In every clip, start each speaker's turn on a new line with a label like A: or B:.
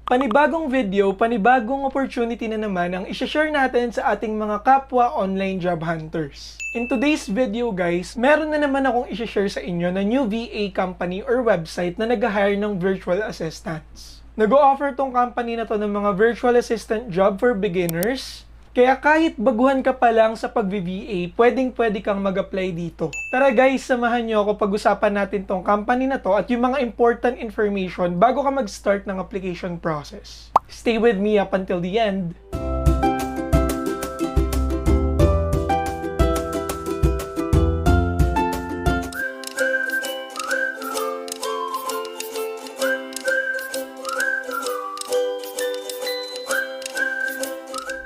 A: Panibagong video, panibagong opportunity na naman ang isha-share natin sa ating mga kapwa online job hunters. In today's video guys, meron na naman akong isha-share sa inyo na new VA company or website na nag-hire ng virtual assistants. Nag-o-offer tong company na to ng mga virtual assistant job for beginners. Kaya kahit baguhan ka pa lang sa pag-VA, pwedeng-pwede kang mag-apply dito. Tara guys, samahan nyo ako pag-usapan natin tong company na to at yung mga important information bago ka mag-start ng application process. Stay with me up until the end.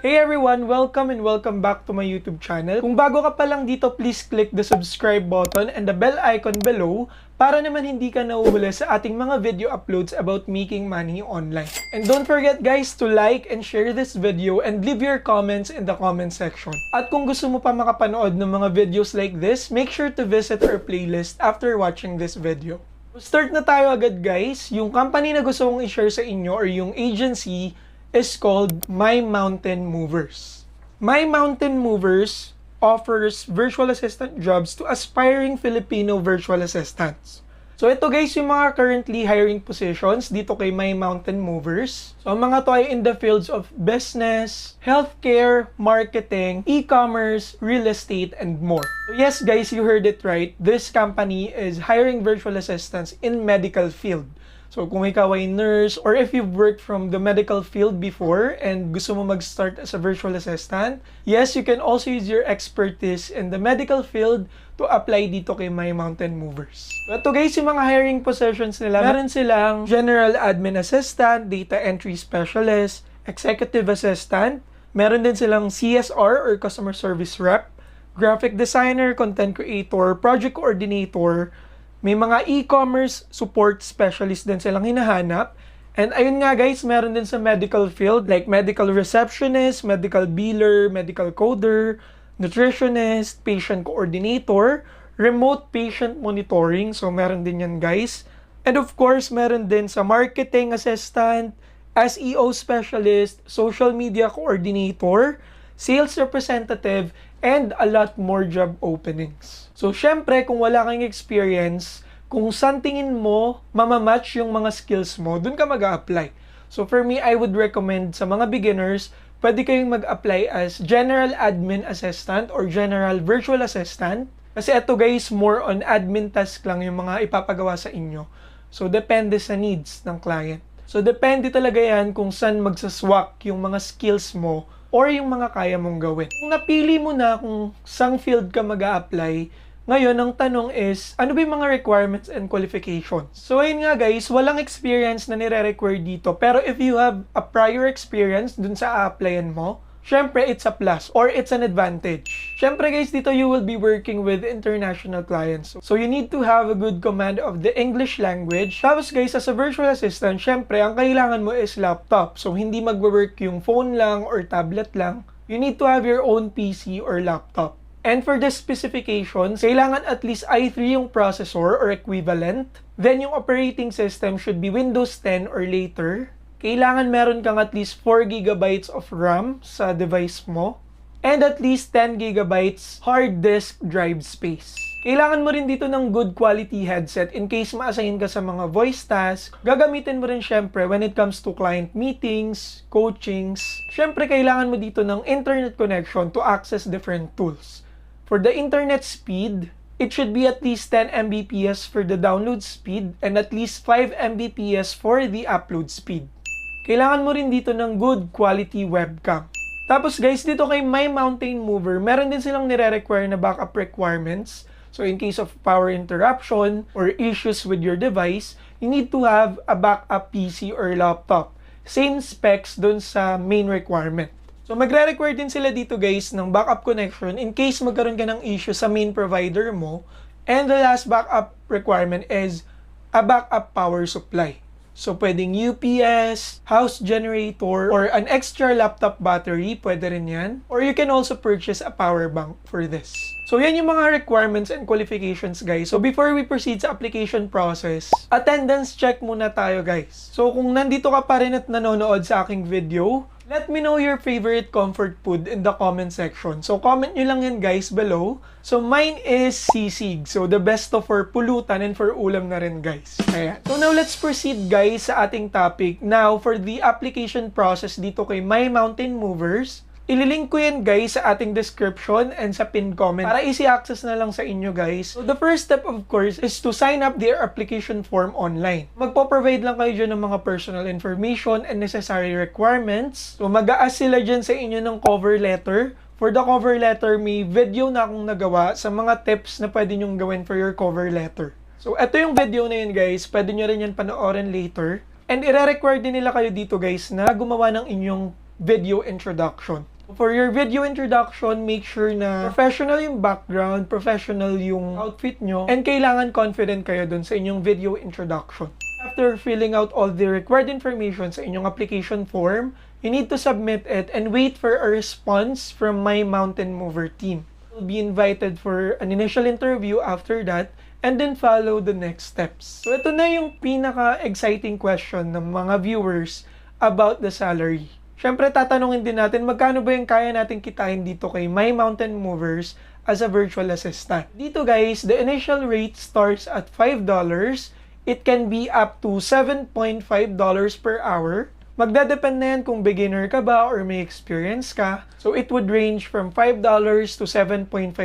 A: Hey everyone! Welcome and welcome back to my YouTube channel. Kung bago ka pa lang dito, please click the subscribe button and the bell icon below para naman hindi ka nahuhuli sa ating mga video uploads about making money online. And don't forget guys to like and share this video and leave your comments in the comment section. At kung gusto mo pa makapanood ng mga videos like this, make sure to visit our playlist after watching this video. Start na tayo agad guys. Yung company na gusto kong i-share sa inyo or yung agency is called My Mountain Movers. My Mountain Movers offers virtual assistant jobs to aspiring Filipino virtual assistants. So ito guys yung mga currently hiring positions dito kay My Mountain Movers. So ang mga to ay in the fields of business, healthcare, marketing, e-commerce, real estate, and more. So yes guys, you heard it right. This company is hiring virtual assistants in medical field. So kung ikaw ay nurse or if you've worked from the medical field before and gusto mo mag-start as a virtual assistant, yes, you can also use your expertise in the medical field to apply dito kay My Mountain Movers. So ito guys, yung mga hiring positions nila, meron silang General Admin Assistant, Data Entry Specialist, Executive Assistant, meron din silang CSR or Customer Service Rep, Graphic Designer, Content Creator, Project Coordinator. May mga e-commerce support specialist din silang hinahanap. And ayun nga guys, meron din sa medical field like medical receptionist, medical biller, medical coder, nutritionist, patient coordinator, remote patient monitoring. So meron din yan guys. And of course, meron din sa marketing assistant, SEO specialist, social media coordinator, sales representative, and a lot more job openings. So, syempre, kung wala kang experience, kung saan tingin mo mamamatch yung mga skills mo, dun ka mag-a-apply. So, for me, I would recommend sa mga beginners, pwede kayong mag-apply as General Admin Assistant or General Virtual Assistant. Kasi ito guys, more on admin task lang yung mga ipapagawa sa inyo. So, depende sa needs ng client. So, depende talaga yan kung saan magsaswak yung mga skills mo or yung mga kaya mong gawin. Kung napili mo na kung saan field ka mag-a-apply, ngayon, ang tanong is, ano ba yung mga requirements and qualifications? So, ayun nga guys, walang experience na nire-require dito. Pero if you have a prior experience dun sa a-applyan mo, syempre, it's a plus or it's an advantage. Syempre guys, dito you will be working with international clients. So, you need to have a good command of the English language. Tapos guys, as a virtual assistant, syempre, ang kailangan mo is laptop. So, hindi magwo-work yung phone lang or tablet lang. You need to have your own PC or laptop. And for the specifications, kailangan at least i3 yung processor or equivalent. Then yung operating system should be Windows 10 or later. Kailangan meron kang at least 4 GB of RAM sa device mo. And at least 10 GB hard disk drive space. Kailangan mo rin dito ng good quality headset in case ma-assign ka sa mga voice tasks. Gagamitin mo rin syempre when it comes to client meetings, coachings. Syempre kailangan mo dito ng internet connection to access different tools. For the internet speed, it should be at least 10 Mbps for the download speed and at least 5 Mbps for the upload speed. Kailangan mo rin dito ng good quality webcam. Tapos guys, dito kay My Mountain Mover, meron din silang nire-require na backup requirements. So in case of power interruption or issues with your device, you need to have a backup PC or laptop. Same specs dun sa main requirement. So magre-require din sila dito guys ng backup connection in case magkaroon ka ng issue sa main provider mo. And the last backup requirement is a backup power supply. So, pwedeng UPS, house generator, or an extra laptop battery, pwede rin yan. Or you can also purchase a power bank for this. So, yan yung mga requirements and qualifications, guys. So, before we proceed sa application process, attendance check muna tayo, guys. So, kung nandito ka pa rin at nanonood sa aking video, let me know your favorite comfort food in the comment section. So, comment nyo lang yan, guys, below. So, mine is sisig. So, the best of for pulutan and for ulam na rin, guys. Ayan. So, now let's proceed, guys, sa ating topic. Now, for the application process dito kay My Mountain Movers, ililink ko yan, guys, sa ating description and sa pinned comment para easy access na lang sa inyo, guys. So, the first step, of course, is to sign up their application form online. Magpo-provide lang kayo dyan ng mga personal information and necessary requirements. So, mag-a-ask sila dyan sa inyo ng cover letter. For the cover letter, may video na akong nagawa sa mga tips na pwede nyong gawin for your cover letter. So, ito yung video na yun, guys. Pwede nyo rin yan panoorin later. And i-require din nila kayo dito, guys, na gumawa ng inyong video introduction. For your video introduction, make sure na professional yung background, professional yung outfit nyo, and kailangan confident kayo dun sa inyong video introduction. After filling out all the required information sa inyong application form, you need to submit it and wait for a response from My Mountain Mover team. You'll be invited for an initial interview after that, and then follow the next steps. So ito na yung pinaka-exciting question ng mga viewers about the salary. Siyempre, tatanungin din natin, magkano ba yung kaya natin kitain dito kay My Mountain Movers as a virtual assistant? Dito, guys, the initial rate starts at $5. It can be up to $7.5 per hour. Magdadepend na yan kung beginner ka ba or may experience ka. So, it would range from $5 to $7.5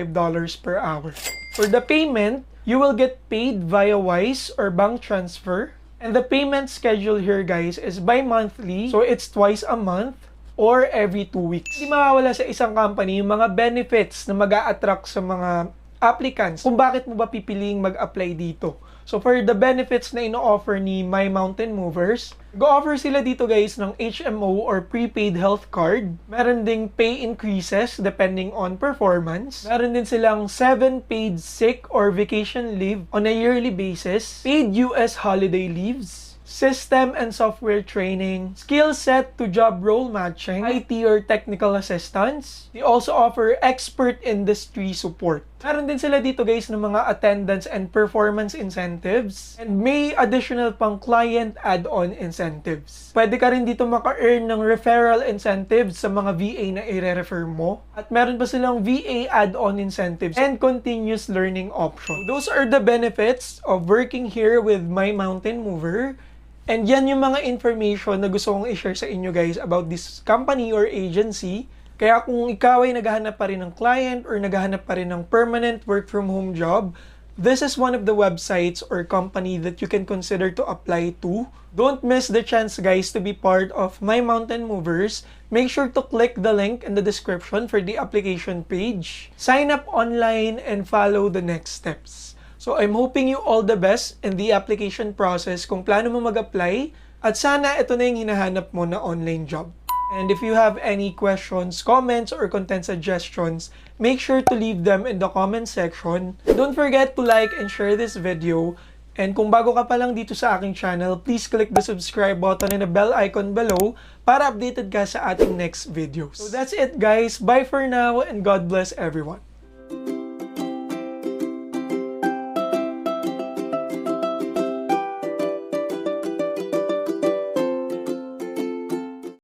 A: per hour. For the payment, you will get paid via Wise or bank transfer. And the payment schedule here, guys, is bi-monthly. So, it's twice a month or every 2 weeks. Hindi mawawala sa isang company yung mga benefits na mag-a-attract sa mga applicants kung bakit mo ba pipiliing mag-apply dito. So, for the benefits na ino-offer ni My Mountain Movers, go-offer sila dito, guys, ng HMO or prepaid health card. Meron ding pay increases depending on performance. Meron din silang 7 paid sick or vacation leave on a yearly basis, paid US holiday leaves, system and software training, skill set to job role matching, IT or technical assistance. They also offer expert industry support. Meron din sila dito, guys, ng mga attendance and performance incentives, and may additional pang client add-on incentives. Pwede ka rin dito maka-earn ng referral incentives sa mga VA na i-refer mo. At meron pa silang VA add-on incentives and continuous learning option. Those are the benefits of working here with My Mountain Mover. And yan yung mga information na gusto kong i-share sa inyo, guys, about this company or agency. Kaya kung ikaw ay naghahanap pa rin ng client or naghahanap pa rin ng permanent work from home job, this is one of the websites or company that you can consider to apply to. Don't miss the chance, guys, to be part of My Mountain Movers. Make sure to click the link in the description for the application page. Sign up online and follow the next steps. So I'm hoping you all the best in the application process kung plano mo mag-apply, at sana ito na yung hinahanap mo na online job. And if you have any questions, comments, or content suggestions, make sure to leave them in the comment section. Don't forget to like and share this video. And kung bago ka pa lang dito sa aking channel, please click the subscribe button and the bell icon below para updated ka sa ating next videos. So that's it, guys. Bye for now and God bless everyone.